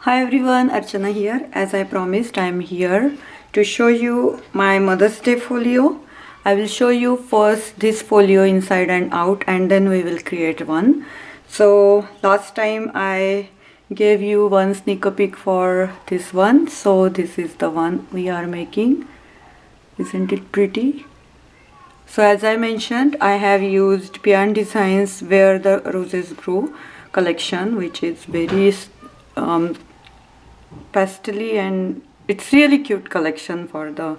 Hi everyone, Archana here. As I promised, I am here to show you my Mother's Day folio. I will show you first this folio inside and out, and then we will create one. So last time I gave you one sneak peek for this one. So this is the one we are making. Isn't it pretty? So as I mentioned, I have used Pian Designs Where the Roses Grow collection, which is very pastely, and it's really cute collection for the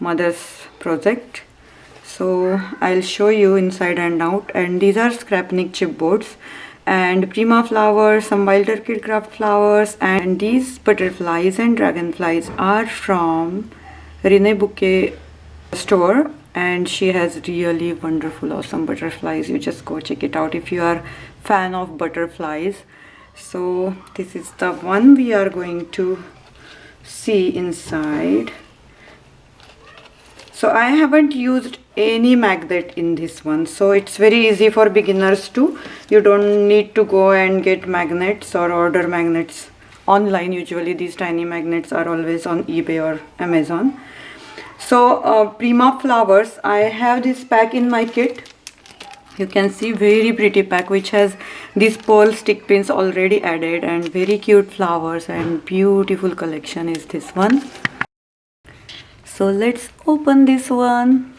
mother's project. So I'll show you inside and out, and these are scrapnik chipboards and prima flowers, some wilder kid craft flowers, and these butterflies and dragonflies are from Rene Bouquet store, and she has really wonderful awesome butterflies. You just go check it out if you are fan of butterflies. So this is the one we are going to see inside. So I haven't used any magnet in this one, so it's very easy for beginners too. You don't need to go and get magnets or order magnets online. Usually these tiny magnets are always on eBay or Amazon. So Prima flowers, I have this pack in my kit. You can see very pretty pack which has these pearl stick pins already added, and very cute flowers and beautiful collection is this one. So let's open this one.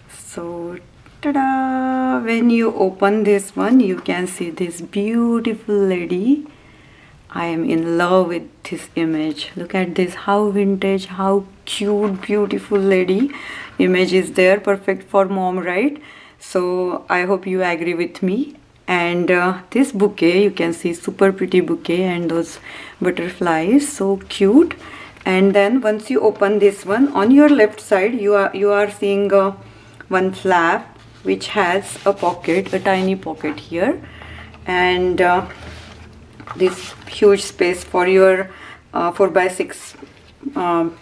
So ta-da! When you open this one, you can see this beautiful lady. I am in love with this image. Look at this, how vintage, how cute, beautiful lady image is there. Perfect for mom, right? So I hope you agree with me. And this bouquet, you can see super pretty bouquet and those butterflies, so cute. And then once you open this one, on your left side you are seeing one flap which has a pocket, a tiny pocket here, and this huge space for your 4x6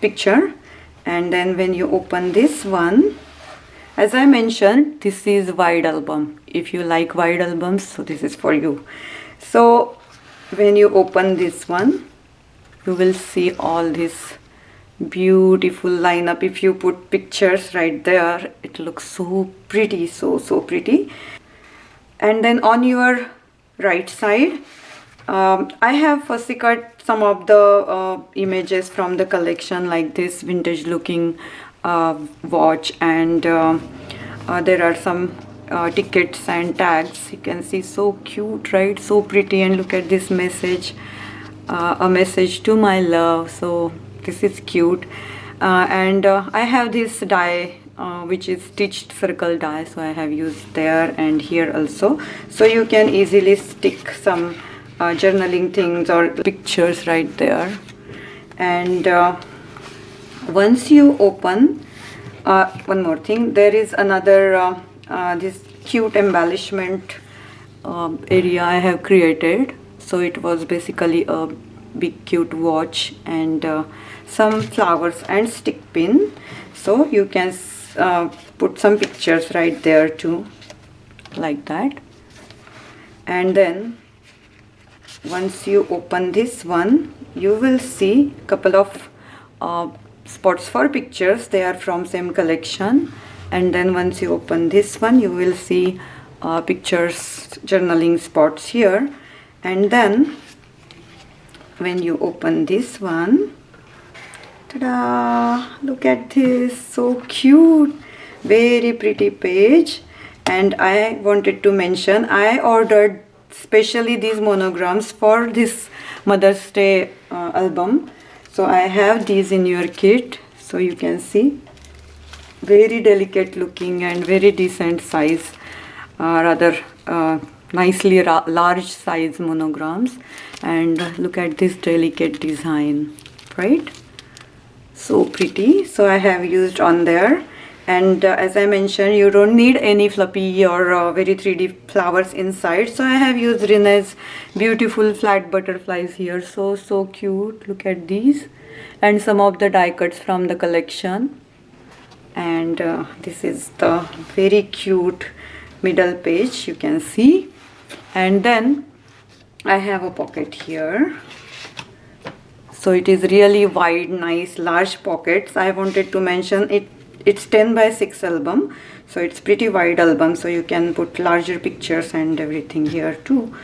picture. And then when you open this one, as I mentioned, this is wide album. If you like wide albums, so this is for you. So when you open this one, you will see all this beautiful lineup. If you put pictures right there, it looks so pretty, so pretty. And then on your right side, I have firstly cut some of the images from the collection, like this vintage looking watch, and there are some tickets and tags. You can see, so cute, right? So pretty. And look at this message, a message to my love. So this is cute. And I have this die which is stitched circle die, so I have used there and here also, so you can easily stick some journaling things or pictures right there. And once you open, one more thing, there is another this cute embellishment area I have created. So it was basically a big cute watch and some flowers and stick pin, so you can put some pictures right there too, like that. And then once you open this one, you will see a couple of spots for pictures. They are from same collection. And then once you open this one, you will see pictures, journaling spots here. And then when you open this one, ta-da! Look at this, so cute, very pretty page. And I wanted to mention, I ordered specially these monograms for this Mother's Day album. So I have these in your kit, so you can see, very delicate looking and very decent size, rather nicely large size monograms. And look at this delicate design, right? So pretty. So I have used on there. And as I mentioned, you don't need any fluffy or very 3D flowers inside. So I have used Rene's beautiful flat butterflies here. So cute. Look at these. And some of the die cuts from the collection. And this is the very cute middle page, you can see. And then I have a pocket here. So it is really wide, nice, large pockets. I wanted to mention it. It's 10 by 6 album, so it's pretty wide album, so you can put larger pictures and everything here too.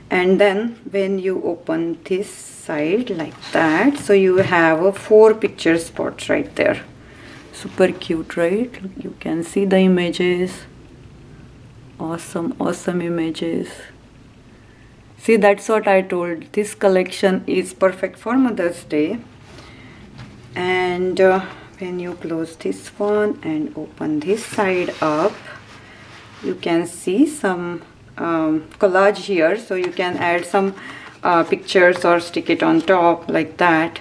And then when you open this side like that, so you have a 4 picture spots right there. Super cute, right? You can see the images. Awesome images. See, that's what I told. This collection is perfect for Mother's Day. And when you close this one and open this side up, you can see some collage here, so you can add some pictures or stick it on top like that.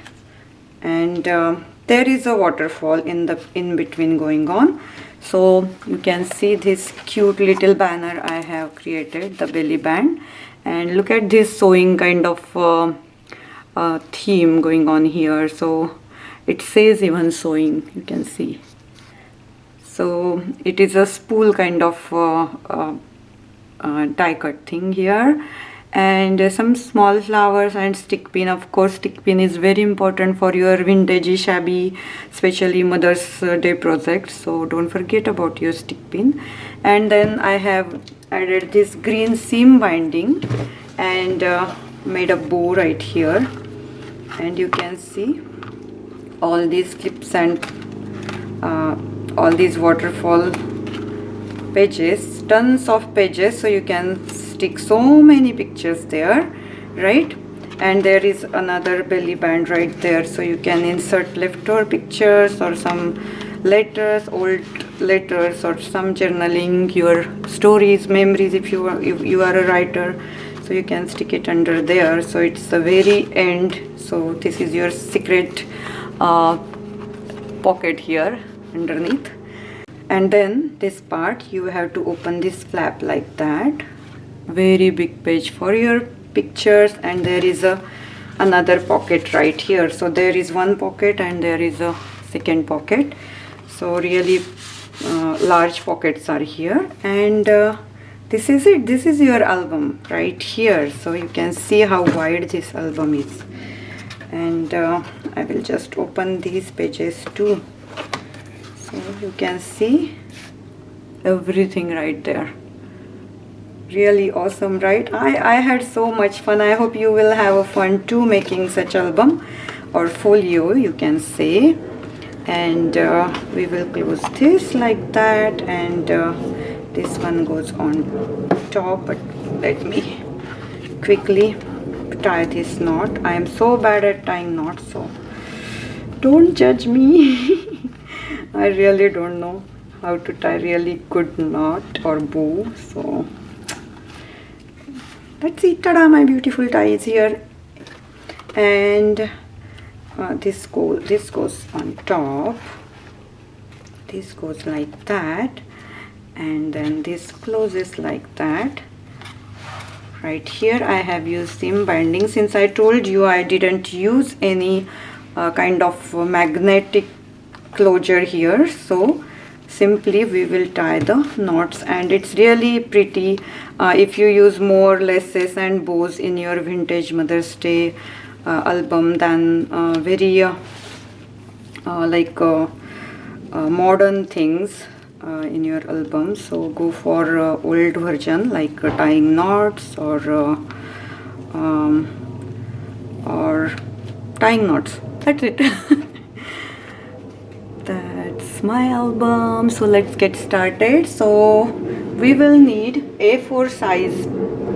And there is a waterfall in between going on, so you can see this cute little banner I have created, the belly band. And look at this sewing kind of theme going on here, so it says even sewing, you can see. So it is a spool kind of die cut thing here, and some small flowers and stick pin. Of course, stick pin is very important for your vintagey, shabby, especially Mother's Day projects, so don't forget about your stick pin. And then I have added this green seam binding and made a bow right here, and you can see all these clips and all these waterfall pages, tons of pages, so you can stick so many pictures there, right? And there is another belly band right there, so you can insert leftover pictures or some letters, old letters, or some journaling, your stories, memories, if you are a writer, so you can stick it under there. So it's the very end, so this is your secret pocket here underneath. And then this part, you have to open this flap like that. Very big page for your pictures, and there is another pocket right here. So there is one pocket and there is a second pocket, so really large pockets are here. And this is it. This is your album right here, so you can see how wide this album is. And I will just open these pages too, so you can see everything right there. Really awesome, right? I had so much fun. I hope you will have a fun too making such album or folio, you can say. And we will close this like that, and this one goes on top. But let me quickly tie this knot. I am so bad at tying knots, so don't judge me. I really don't know how to tie really good knot or bow, so let's see. Ta-da, my beautiful tie is here. And this goes on top, this goes like that, and then this closes like that. Right here I have used seam binding. Since I told you I didn't use any kind of magnetic closure here, so simply we will tie the knots. And it's really pretty if you use more laces and bows in your vintage Mother's Day album than very modern things in your album. So go for old version like tying knots or tying knots. That's it. That's my album. So let's get started. So we will need A4 size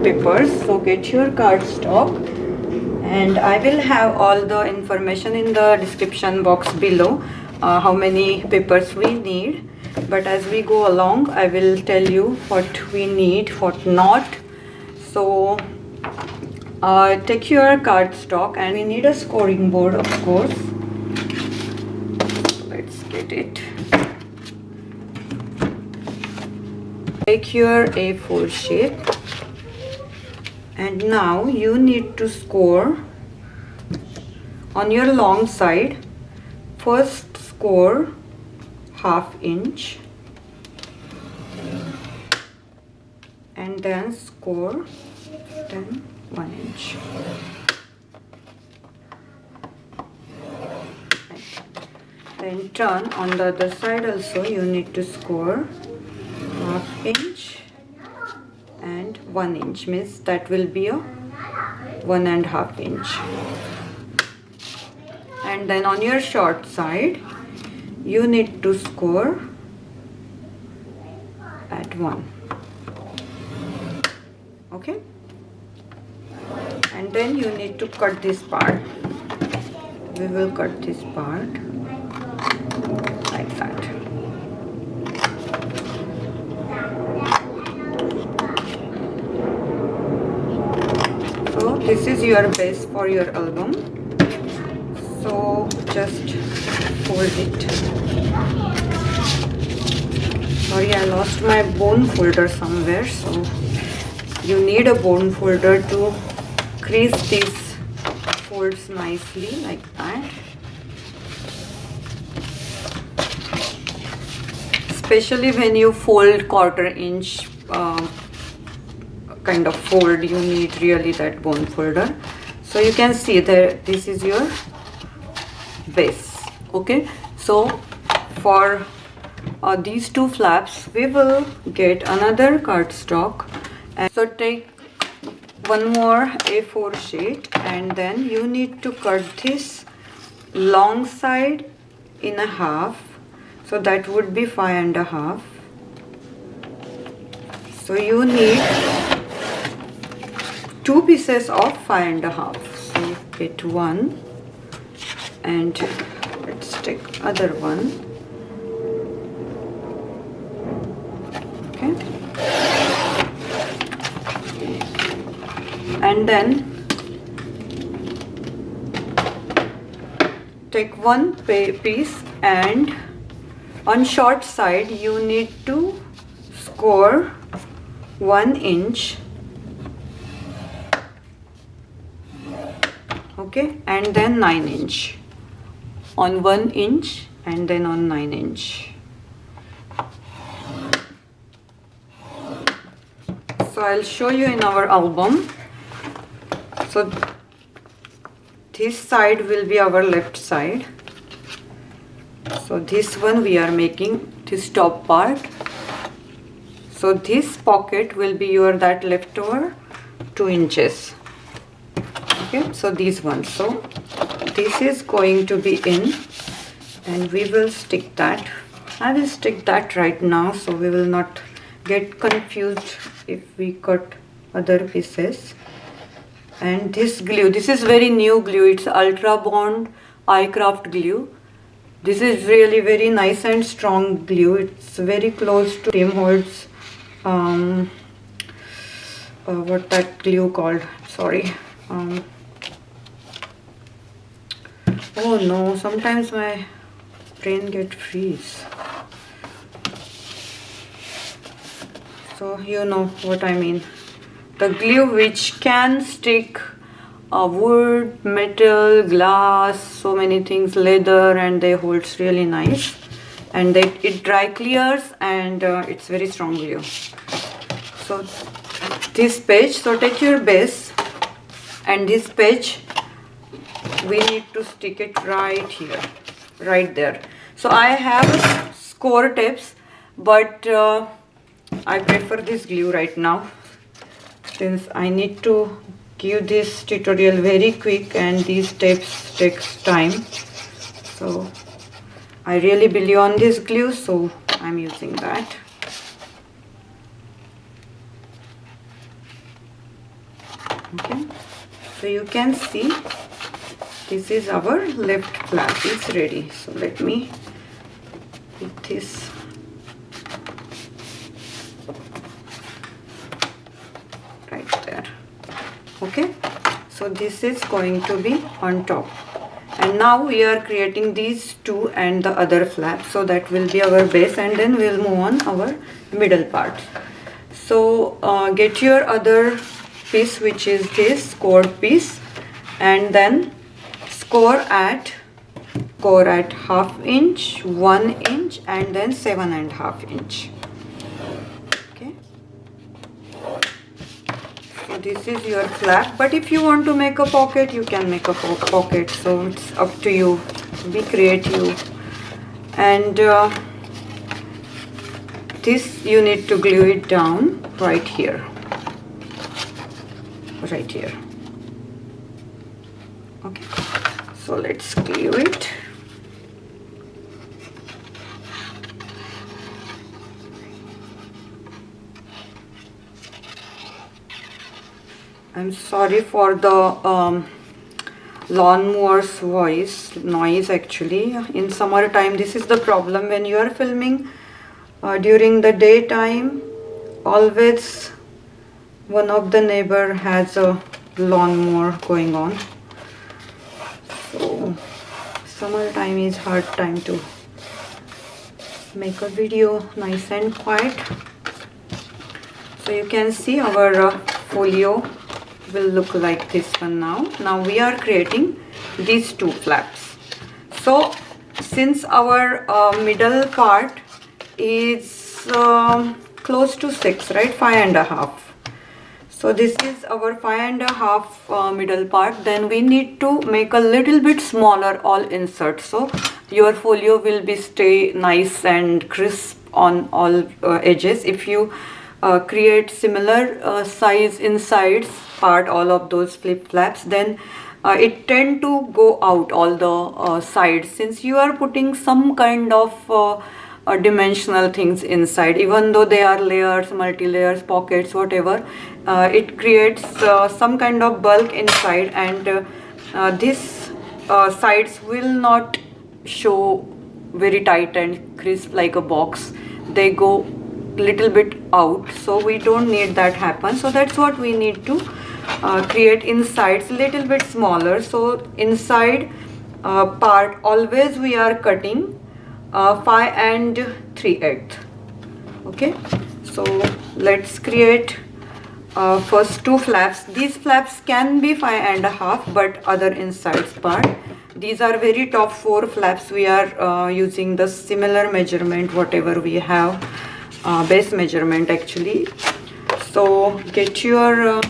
papers, so get your cardstock, and I will have all the information in the description box below how many papers we need. But as we go along, I will tell you what we need, what not. So take your cardstock, and we need a scoring board, of course. Let's get it. Take your A4 sheet, and now you need to score on your long side. First score ½ inch, and then score then 1 inch. Then turn on the other side also. You need to score 1/2 inch and 1 inch, means that will be a 1.5 inch. And then on your short side you need to score at 1. Okay, and then you need to cut this part. We will cut this part like that. So this is your base for your album. So just fold it. Sorry, I lost my bone folder somewhere, so you need a bone folder to crease these folds nicely like that. Especially when you fold 1/4 inch kind of fold, you need really that bone folder. So you can see that this is your base. Okay, so for these two flaps we will get another cardstock, and so take one more A4 sheet, and then you need to cut this long side in a half, so that would be 5.5. so you need 2 pieces of 5.5. so get one, and let's take other one. Okay, and then take one piece, and on short side you need to score 1 inch. Okay, and then 9 inch on 1 inch, and then on 9 inch. So I'll show you in our album. So this side will be our left side. So this one we are making this top part. So this pocket will be your that leftover 2 inches. Okay, so these ones. So this is going to be in, and we will stick that. I will stick that right now, so we will not get confused if we cut other pieces. And this glue, this is very new glue. It's Ultra Bond iCraft glue. This is really very nice and strong glue. It's very close to Tim Holtz what that glue called, sorry. Oh no, sometimes my brain get freeze. So you know what I mean. The glue which can stick wood, metal, glass, so many things, leather, and they holds really nice, and it dry clears, and it's very strong glue. So this page, so take your base, and this page we need to stick it right here, right there. So I have score tapes, but I prefer this glue right now, since I need to give this tutorial very quick and these tapes takes time. So I really believe on this glue, so I'm using that. Okay, so you can see this is our left flap, it's ready. So let me put this right there. Okay, so this is going to be on top, and now we are creating these two and the other flap, so that will be our base, and then we'll move on our middle part. So get your other piece, which is this scored piece, and then score at 1/2 inch, 1 inch, and then 7.5 inch. Okay, so this is your flap, but if you want to make a pocket, you can make a pocket, so it's up to you. Be creative. and this you need to glue it down right here. Okay, so let's glue it. I'm sorry for the lawnmower's noise. Actually, in summertime this is the problem when you are filming during the daytime. Always one of the neighbor has a lawnmower going on, so summertime is hard time to make a video nice and quiet. So you can see our folio will look like this one now. Now we are creating these two flaps. So since our middle part is close to 6, right, 5.5, so this is our 5.5 middle part. Then we need to make a little bit smaller all inserts, so your folio will be stay nice and crisp on all edges. If you create similar size insides part, all of those flip flaps, then it tend to go out all the sides, since you are putting some kind of dimensional things inside. Even though they are layers, multi-layers, pockets, whatever, it creates some kind of bulk inside, and these sides will not show very tight and crisp like a box. They go little bit out, so we don't need that happen. So that's what we need to create insides little bit smaller. So inside part always we are cutting 5 3/8. Okay, so let's create first two flaps. These flaps can be 5.5, but other insides part, these are very top 4 flaps. We are using the similar measurement whatever we have, base measurement actually. So get your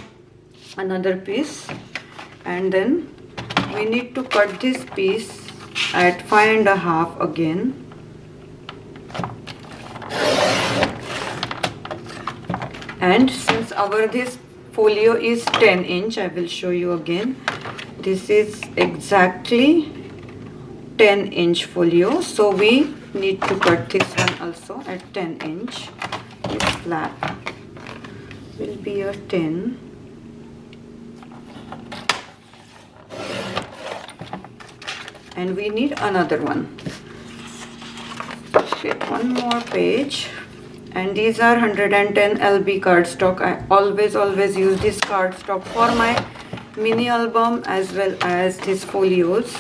another piece, and then we need to cut this piece at 5.5 again. And since our this folio is 10 inch, I will show you again. This is exactly 10 inch folio, so we need to cut this one also at 10 inch. This flap will be a 10. And we need another one. Get one more page, and these are 110 LB cardstock. I always use this cardstock for my mini album as well as these folios.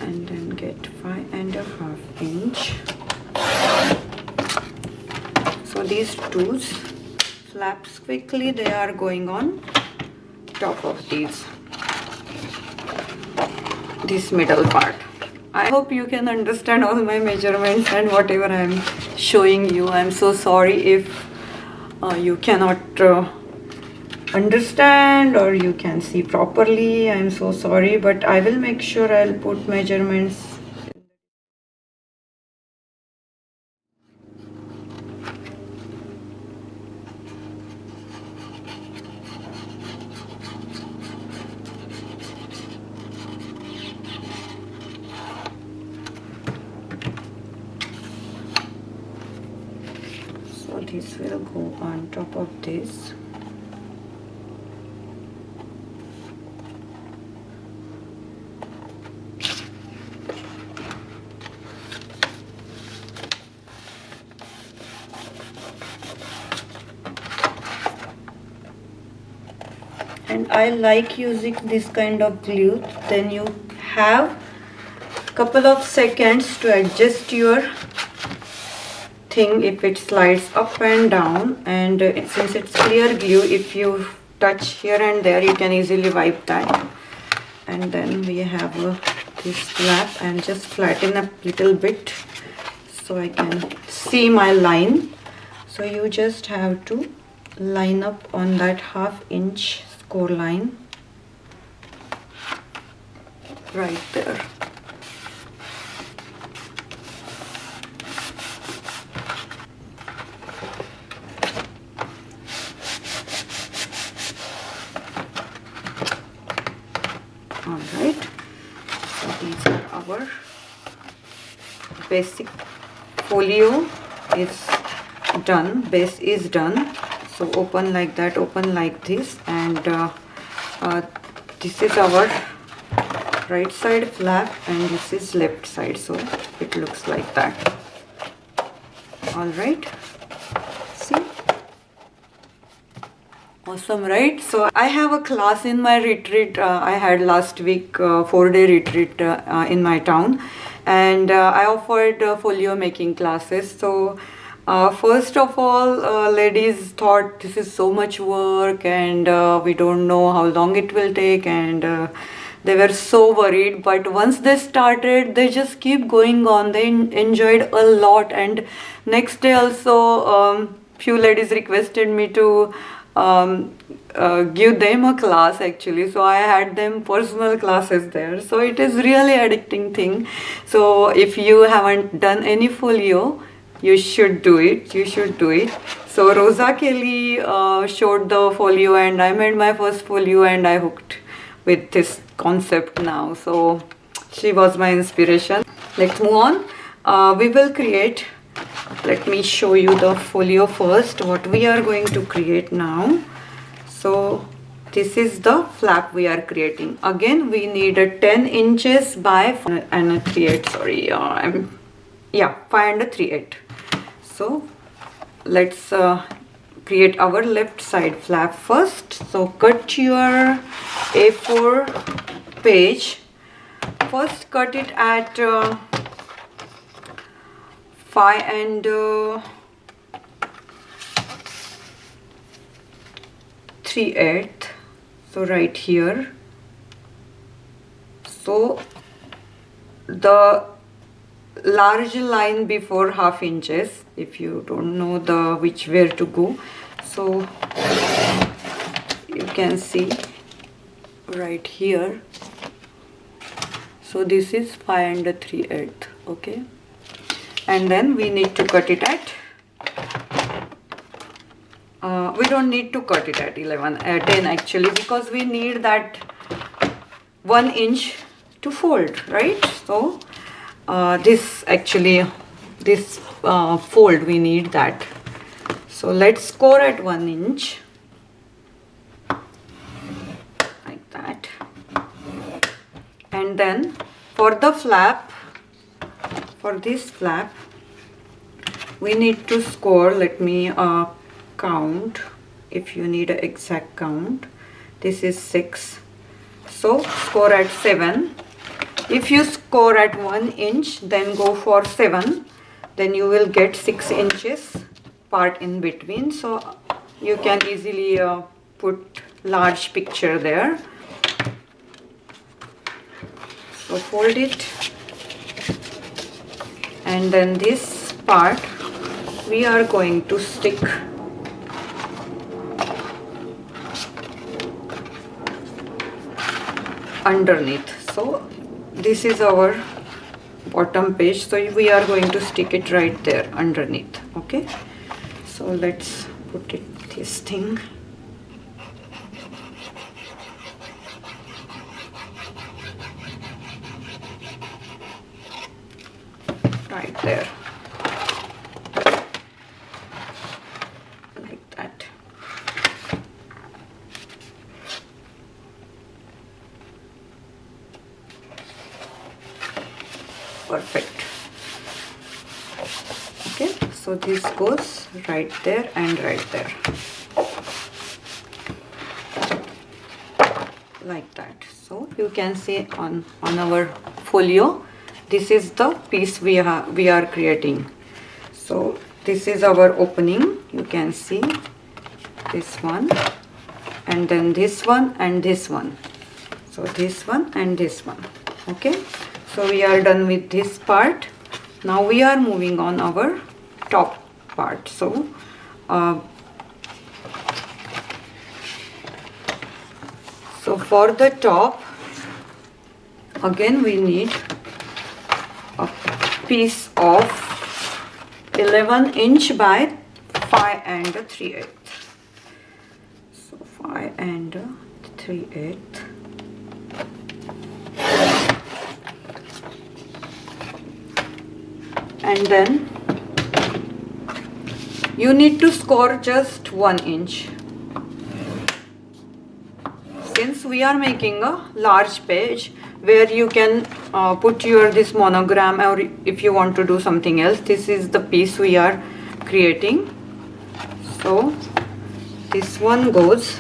And then get 5.5 inch. So these two flaps quickly, they are going on top of this middle part. I hope you can understand all my measurements and whatever I am showing you. I am so sorry if you cannot understand or you can see properly. I am so sorry, but I will make sure I'll put measurements. So this will go on top of this. And I like using this kind of glue. Then you have couple of seconds to adjust your thing if it slides up and down. And since it's clear glue, if you touch here and there, you can easily wipe that. And then we have this flap, and just flatten up little bit so I can see my line. So you just have to line up on that 1/2 inch score line right there. Alright, so these are our basic folio is done, base is done. So open like that, open like this, and this is our right side flap and this is left side, so it looks like that. Alright, see, awesome, right? So I have a class in my retreat. I had last week 4-day retreat in my town, and I offered folio making classes. So first of all, ladies thought this is so much work and we don't know how long it will take, and they were so worried. But once they started, they just keep going on. They enjoyed a lot, and next day also few ladies requested me to give them a class actually, so I had them personal classes there. So it is really addicting thing. So if you haven't done any folio, you should do it, you should do it. So Rosa Kelly showed the folio, and I made my first folio, and I hooked with this concept now. So she was my inspiration. Let's move on. We will create, let me show you the folio first, what we are going to create now. So this is the flap we are creating. Again, we need a 10 inches by 5 and a 3/8, sorry, 5 and a 3/8. So let's create our left side flap first. So cut your A4 page. First cut it at 5 and 3/8. So right here. So the large line before 1/2 inches, if you don't know where to go, so you can see right here. So this is 5 and 3/8, okay, and then we need to cut it at we don't need to cut it at 10 actually, because we need that 1 inch to fold, right? So this fold, we need that. So let's score at 1 inch like that. And then for the flap, for this flap, we need to score, let me count if you need an exact count. This is 6, so score at 7. If you score at 1 inch, then go for 7, then you will get 6 inches part in between. So you can easily put large picture there. So fold it, and then this part we are going to stick underneath. So this is our bottom page, so we are going to stick it right there underneath, okay? So let's put it this thing right there like that. Perfect. Okay, so this goes right there and right there like that. So you can see on our folio, this is the piece we are creating. So this is our opening, you can see this one, and then this one and this one. So this one and this one, okay? So we are done with this part. Now we are moving on our top part. So for the top, again we need a piece of 11 inch by 5 and 3/8. So 5 and 3/8. and then you need to score just 1 inch. Since we are making a large page where you can put your this monogram, or if you want to do something else, this is the piece we are creating. So this one goes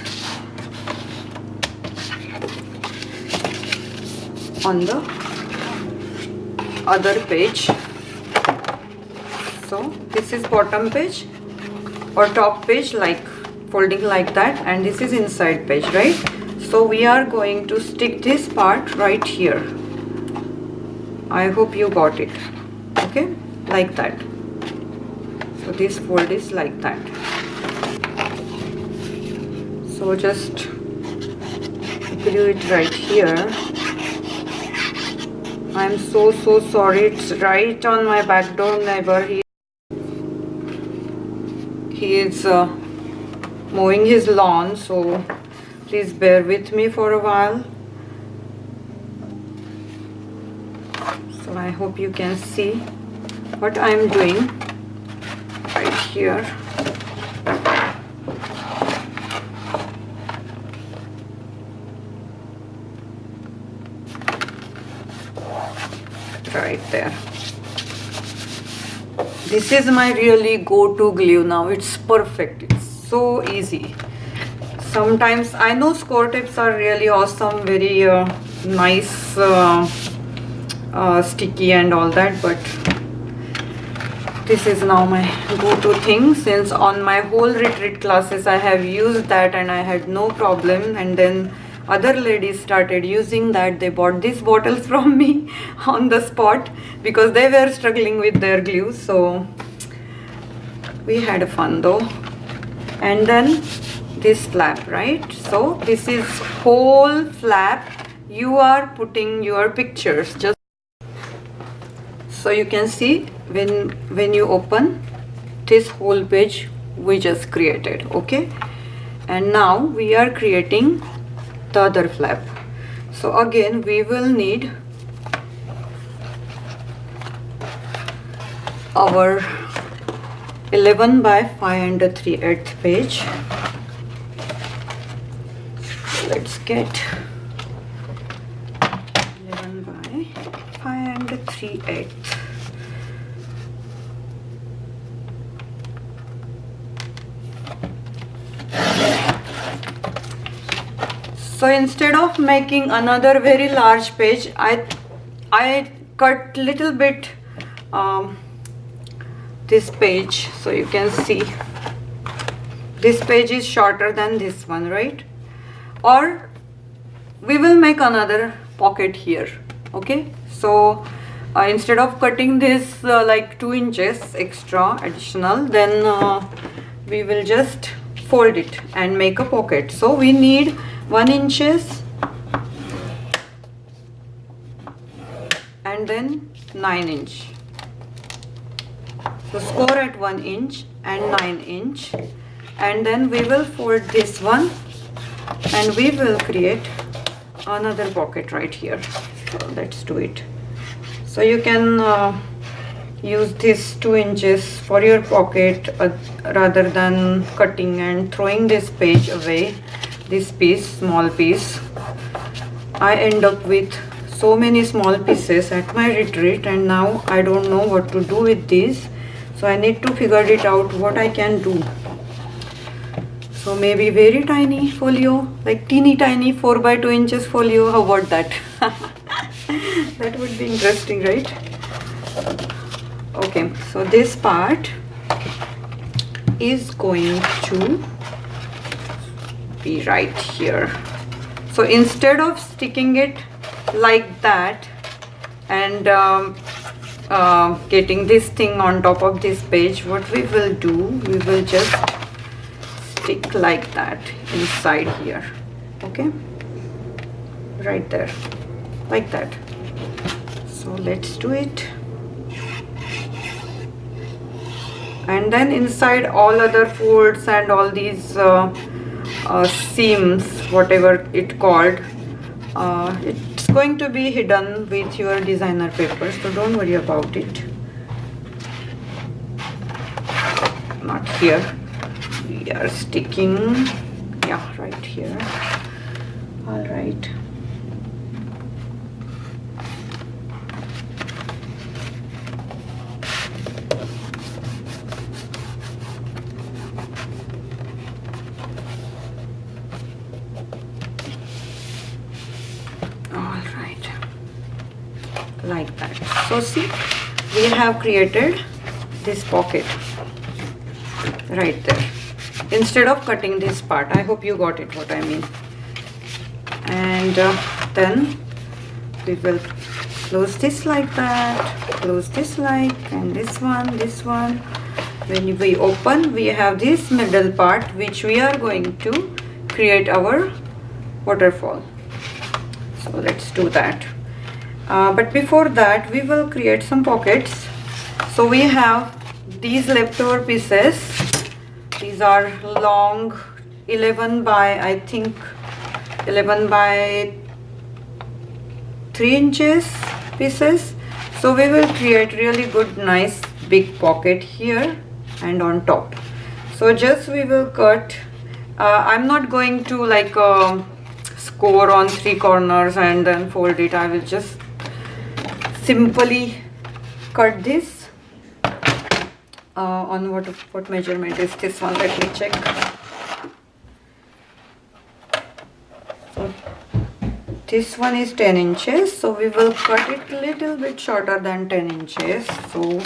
on the other page. So this is bottom page or top page, like folding like that, and this is inside page, right? So we are going to stick this part right here. I hope you got it. Okay, like that. So this fold is like that. So just glue it right here. I'm so sorry, it's right on my back door neighbor. He is mowing his lawn, so please bear with me for a while. So I hope you can see what I'm doing right here. Right there. This is my really go-to glue now. It's perfect. It's so easy. Sometimes I know score tips are really awesome, very nice, sticky and all that, but this is now my go-to thing, since on my whole retreat classes I have used that and I had no problem, and then other ladies started using that. They bought these bottles from me on the spot because they were struggling with their glue. So we had fun though. And then this flap, right? So this is whole flap. You are putting your pictures, just so you can see when you open this whole page we just created. Okay, and now we are creating the other flap. So again we will need our 11 by 5 3/8 page. Let's get 11 by 5 3/8. So instead of making another very large page, I cut little bit this page, so you can see this page is shorter than this one, right? Or we will make another pocket here. Okay, so instead of cutting this like 2 inches extra additional, then we will just fold it and make a pocket. So we need 1 inches and then 9 inch. So score at 1 inch and 9 inch, and then we will fold this one and we will create another pocket right here. So let's do it. So you can use this 2 inches for your pocket rather than cutting and throwing this page away. This piece, small piece, I end up with so many small pieces at my retreat, and now I don't know what to do with these. So I need to figure it out what I can do. So maybe very tiny folio, like teeny tiny 4 by 2 inches folio. How about that? That would be interesting, right? Okay, so this part is going to be right here. So instead of sticking it like that and getting this thing on top of this page, what we will do, we will just stick like that inside here. Okay, right there, like that. So let's do it. And then inside all other folds and all these seams, whatever it called, it's going to be hidden with your designer paper, so don't worry about it. here. We are sticking, yeah, right here. All right. Like that. So see, we have created this pocket right there instead of cutting this part. I hope you got it what I mean. And then we will close this like that, close this like, and this one. When we open, we have this middle part which we are going to create our waterfall. So let's do that. But before that, we will create some pockets. So we have these leftover pieces. These are long 11 by, I think 11 by 3 inches pieces. So we will create really good nice big pocket here and on top. So just we will cut. I'm not going to like score on 3 corners and then fold it. I will just simply cut this on what measurement is this one. Let me check. So this one is 10 inches, so we will cut it a little bit shorter than 10 inches, so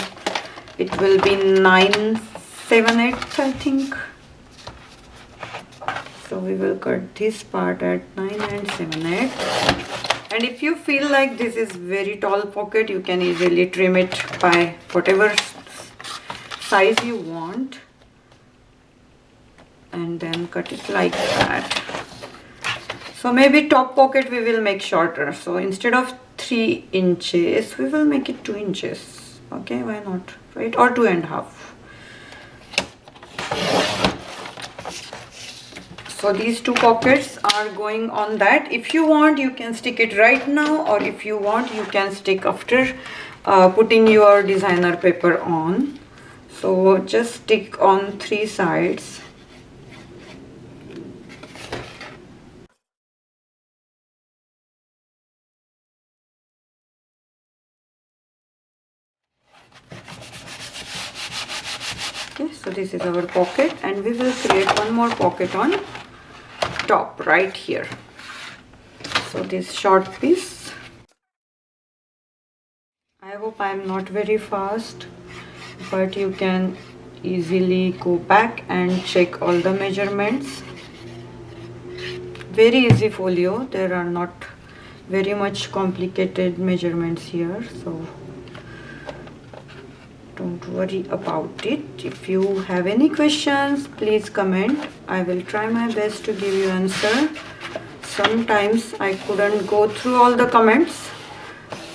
it will be 9/7/8 I think. So we will cut this part at 9 7/8. And if you feel like this is very tall pocket, you can easily trim it by whatever size you want and then cut it like that. So maybe top pocket we will make shorter. So instead of 3 inches, we will make it 2 inches. Okay, why not, right? Or 2.5. So these 2 pockets are going on that. If you want, you can stick it right now, or if you want, you can stick after putting your designer paper on. So just stick on 3 sides. Okay, so this is our pocket, and we will create one more pocket on top right here. So this short piece, I hope I am not very fast, but you can easily go back and check all the measurements. Very easy folio, there are not very much complicated measurements here, so don't worry about it. If you have any questions, please comment. I will try my best to give you answer. Sometimes I couldn't go through all the comments,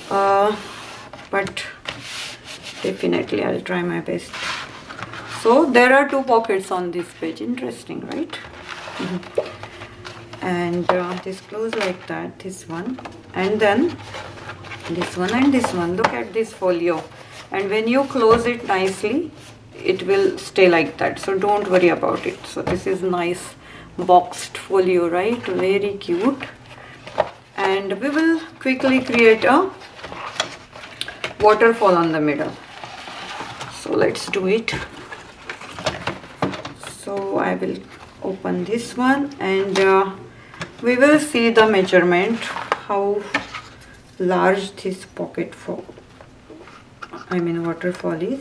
but definitely I'll try my best. So there are 2 pockets on this page. Interesting, right? And this close like that, this one, and then this one and this one. Look at this folio. And when you close it nicely, it will stay like that, so don't worry about it. So this is nice boxed folio, right? Very cute. And we will quickly create a waterfall on the middle. So let's do it. So I will open this one, and we will see the measurement, how large this pocket waterfall is.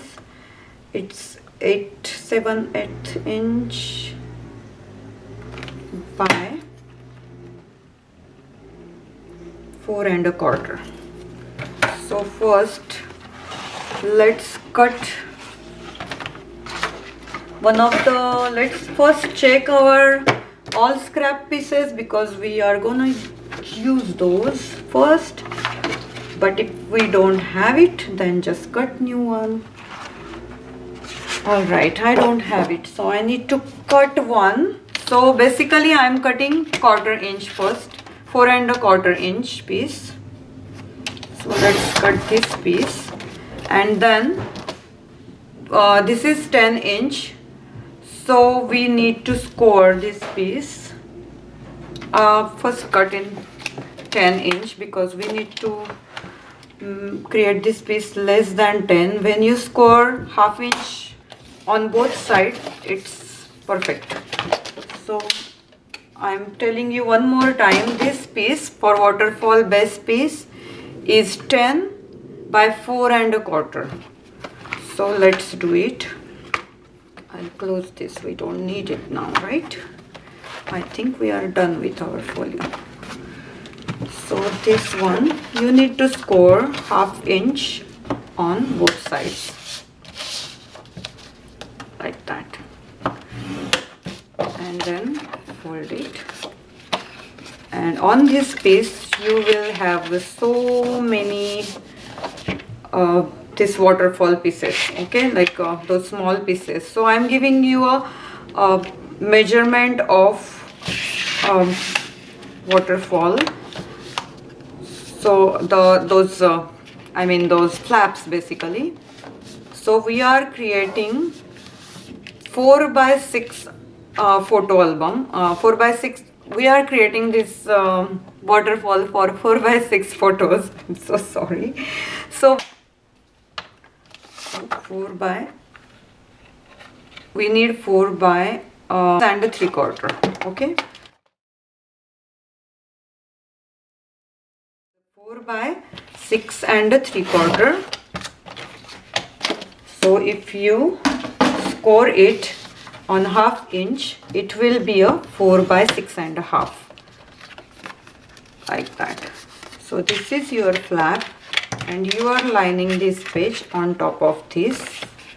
It's 8/7/8 inch by 4.25. So first let's cut one of the, let's first check our all scrap pieces, because we are gonna use those first. But if we don't have it, then just cut new one. All right, I don't have it, so I need to cut one. So basically I'm cutting 1/4 inch first, 4.25 inch piece. So let's cut this piece, and then this is 10 inch, So we need to score this piece. First cut in 10" because we need to create this piece less than 10. When you score ½ inch on both sides, it's perfect. So I'm telling you one more time, this piece for waterfall base piece is 10 by 4¼ inches. So let's do it. I'll close this, we don't need it now, right? I think we are done with our folio. So this one you need to score ½ inch on both sides, like that, and then fold it. And on this piece you will have so many this waterfall pieces, okay, like those small pieces. So I'm giving you a measurement of waterfall. So those flaps basically. So we are creating 4x6 photo album. 4x6. We are creating this waterfall for 4x6 photos. I'm so sorry. So we need 4 by 3/4. Okay. 4 by 6 3/4. So if you score it on ½ inch, it will be a 4 by 6½, like that. So this is your flap, and you are lining this page on top of this,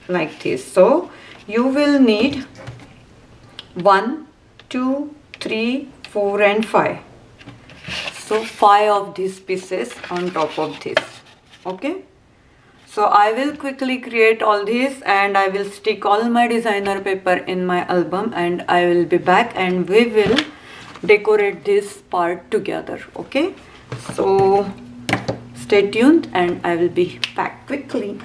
like this. So you will need 1, 2, 3, 4 and 5. So 5 of these pieces on top of this. Okay. So I will quickly create all these, and I will stick all my designer paper in my album, and I will be back and we will decorate this part together. Okay. So stay tuned and I will be back quickly.